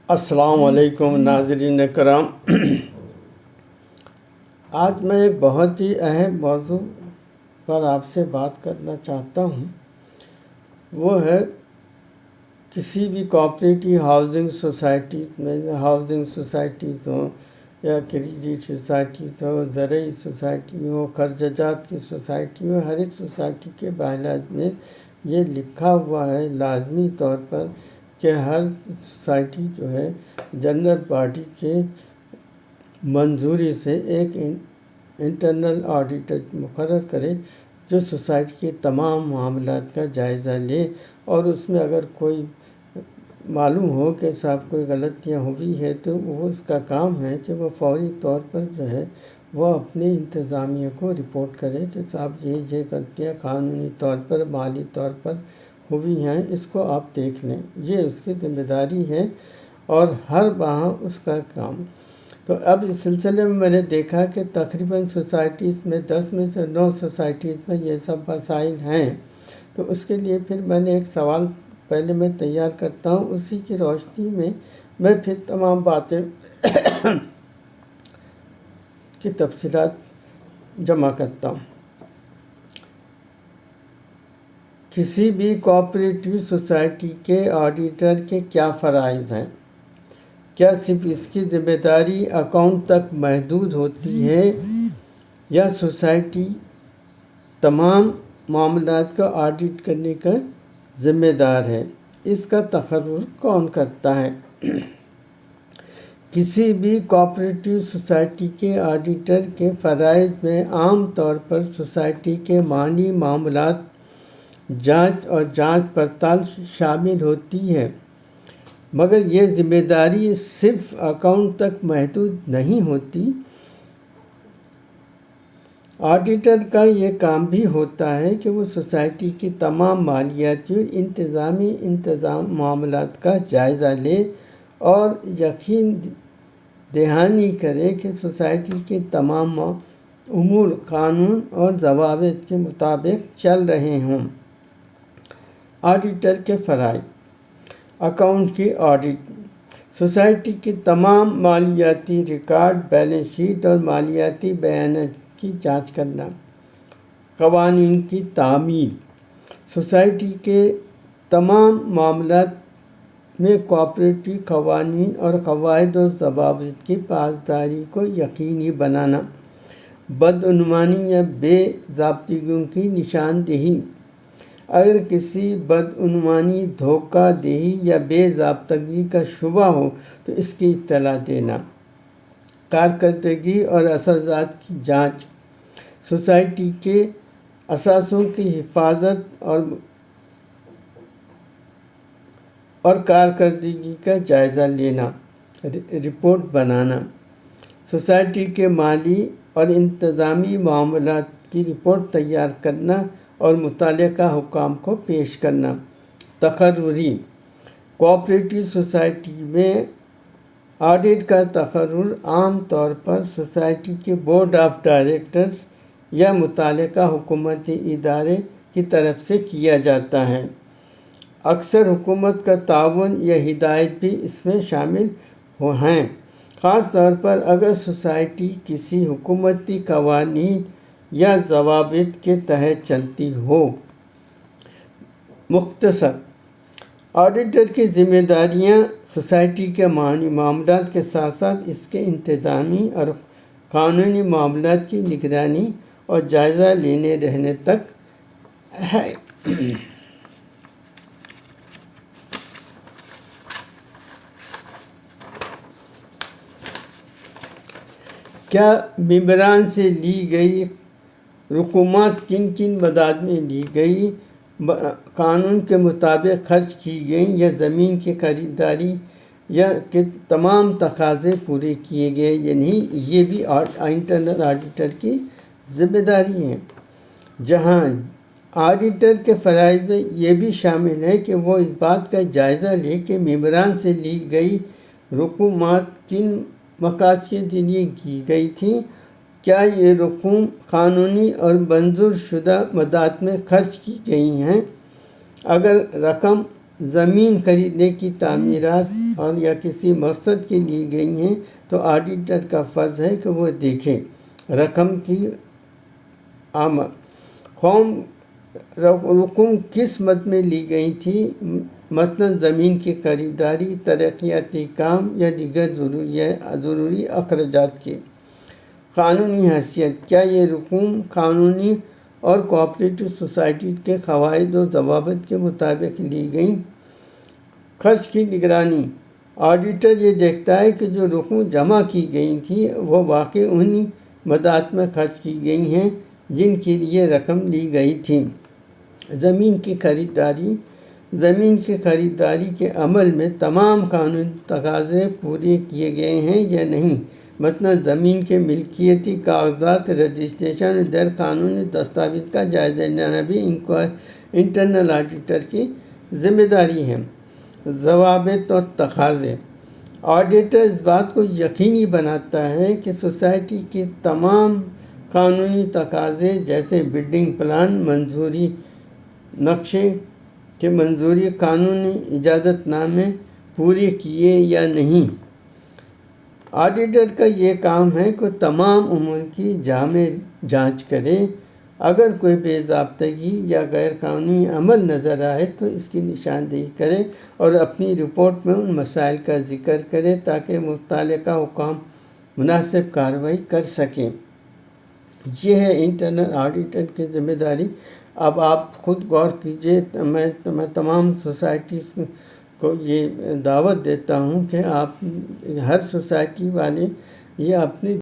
السلام علیکم ناظرین کرام۔ آج میں ایک بہت ہی اہم موضوع پر آپ سے بات کرنا چاہتا ہوں۔ وہ ہے کسی بھی کوآپریٹو ہاؤسنگ سوسائٹیز میں، ہاؤسنگ سوسائٹیز ہوں یا کریڈٹ سوسائٹیز ہو، زرعی سوسائٹی ہو، قرض جات کی سوسائٹی ہو، ہر ایک سوسائٹی کے بائیلاز میں یہ لکھا ہوا ہے لازمی طور پر کہ ہر سوسائٹی جو ہے جنرل باڈی کے منظوری سے ایک انٹرنل آڈیٹر مقرر کرے جو سوسائٹی کے تمام معاملات کا جائزہ لے، اور اس میں اگر کوئی معلوم ہو کہ صاحب کوئی غلطیاں ہوئی ہے تو وہ اس کا کام ہے کہ وہ فوری طور پر جو ہے وہ اپنے انتظامیہ کو رپورٹ کرے کہ صاحب یہ غلطیاں قانونی طور پر، مالی طور پر ہوئی ہیں، اس کو آپ دیکھ لیں۔ یہ اس کی ذمہ داری ہے اور ہر ماہ اس کا کام۔ تو اب اس سلسلے میں نے دیکھا کہ تقریباً سوسائٹیز میں 10 میں سے 9 سوسائٹیز میں یہ سب مسائل ہیں۔ تو اس کے لیے پھر میں نے ایک سوال پہلے میں تیار کرتا ہوں، اسی کی روشنی میں پھر تمام باتیں کی تفصیلات جمع کرتا ہوں۔ کسی بھی کوآپریٹو سوسائٹی کے آڈیٹر کے کیا فرائض ہیں؟ کیا صرف اس کی ذمہ داری اکاؤنٹ تک محدود ہوتی ہے یا سوسائٹی تمام معاملات کا آڈٹ کرنے کا ذمہ دار ہے؟ اس کا تقرر کون کرتا ہے؟ کسی بھی کوآپریٹو سوسائٹی کے آڈیٹر کے فرائض میں عام طور پر سوسائٹی کے مالی معاملات جانچ اور جانچ پڑتال شامل ہوتی ہے، مگر یہ ذمہ داری صرف اکاؤنٹ تک محدود نہیں ہوتی۔ آڈیٹر کا یہ کام بھی ہوتا ہے کہ وہ سوسائٹی کی تمام مالیاتی اور انتظامی معاملات کا جائزہ لے اور یقین دہانی کرے کہ سوسائٹی کے تمام امور قانون اور ضوابط کے مطابق چل رہے ہوں۔ آڈیٹر کے فرائض: اکاؤنٹ کی آڈٹ، سوسائٹی کے تمام مالیاتی ریکارڈ، بیلنس شیٹ اور مالیاتی بیانات کی جانچ کرنا۔ قوانین کی تعمیل، سوسائٹی کے تمام معاملات میں کوآپریٹو قوانین اور قواعد و ضوابط کی پاسداری کو یقینی بنانا۔ بدعنوانی یا بے ضابطگیوں کی نشاندہی، اگر کسی بدعنوانی، دھوکہ دہی یا بے ضابطگی کا شبہ ہو تو اس کی اطلاع دینا۔ کارکردگی اور اثاثات کی جانچ، سوسائٹی کے اثاثوں کی حفاظت اور کارکردگی کا جائزہ لینا، رپورٹ بنانا۔ سوسائٹی کے مالی اور انتظامی معاملات کی رپورٹ تیار کرنا اور متعلقہ حکام کو پیش کرنا۔ تقرری، کوآپریٹو سوسائٹی میں آڈٹ کا تقرر عام طور پر سوسائٹی کے بورڈ آف ڈائریکٹرز یا متعلقہ حکومتی ادارے کی طرف سے کیا جاتا ہے۔ اکثر حکومت کا تعاون یا ہدایت بھی اس میں شامل ہیں، خاص طور پر اگر سوسائٹی کسی حکومتی قوانین یا ضوابط کے تحت چلتی ہو۔ مختصر، آڈیٹر کی ذمہ داریاں سوسائٹی کے مالی معاملات کے ساتھ ساتھ اس کے انتظامی اور قانونی معاملات کی نگرانی اور جائزہ لینے رہنے تک ہے۔ کیا ممبران سے لی گئی رقومات کن کن مداد میں لی گئی، قانون کے مطابق خرچ کی گئیں یا زمین کی خریداری یا کے تمام تقاضے پورے کیے گئے یا نہیں، یہ بھی انٹرنل آڈیٹر کی ذمہ داری ہے۔ جہاں آڈیٹر کے فرائض میں یہ بھی شامل ہے کہ وہ اس بات کا جائزہ لے کہ ممبران سے لی گئی رقومات کن مقاصد کے لیے کی گئی تھیں، کیا یہ رقوم قانونی اور منظور شدہ مداد میں خرچ کی گئی ہیں۔ اگر رقم زمین خریدنے کی تعمیرات اور یا کسی مقصد کے لیے گئی ہیں تو آڈیٹر کا فرض ہے کہ وہ دیکھے رقم کی رقم کس مد میں لی گئی تھی، مثلاً زمین کی خریداری، ترقیاتی کام یا دیگر ضروری اخراجات کی۔ قانونی حیثیت، کیا یہ رقوم قانونی اور کوآپریٹو سوسائٹی کے قواعد و ضوابط کے مطابق لی گئیں۔ خرچ کی نگرانی، آڈیٹر یہ دیکھتا ہے کہ جو رقوم جمع کی گئی تھی وہ واقعی انہی مدات میں خرچ کی گئی ہیں جن کے لیے رقم لی گئی تھی۔ زمین کی خریداری کے عمل میں تمام قانونی تقاضے پورے کیے گئے ہیں یا نہیں، مثلاً زمین کے ملکیتی کاغذات، رجسٹریشن اور غیر قانونی دستاویز کا جائزہ لینا بھی انٹرنل آڈیٹر کی ذمہ داری ہے۔ ضوابط اور تقاضے، آڈیٹر اس بات کو یقینی بناتا ہے کہ سوسائٹی کے تمام قانونی تقاضے جیسے بلڈنگ پلان، منظوری نقشے کی منظوری، قانونی اجازت نامے پورے کیے یا نہیں۔ آڈیٹر کا یہ کام ہے کہ تمام امور کی جامع جانچ کرے، اگر کوئی بے ضابطگی یا غیر قانونی عمل نظر آئے تو اس کی نشاندہی کرے اور اپنی رپورٹ میں ان مسائل کا ذکر کرے تاکہ متعلقہ حکام مناسب کارروائی کر سکیں۔ یہ ہے انٹرنل آڈیٹر کی ذمہ داری۔ اب آپ خود غور کیجئے، میں تمام سوسائٹیز کو یہ دعوت دیتا ہوں کہ آپ ہر سوسائٹی والے یہ اپنی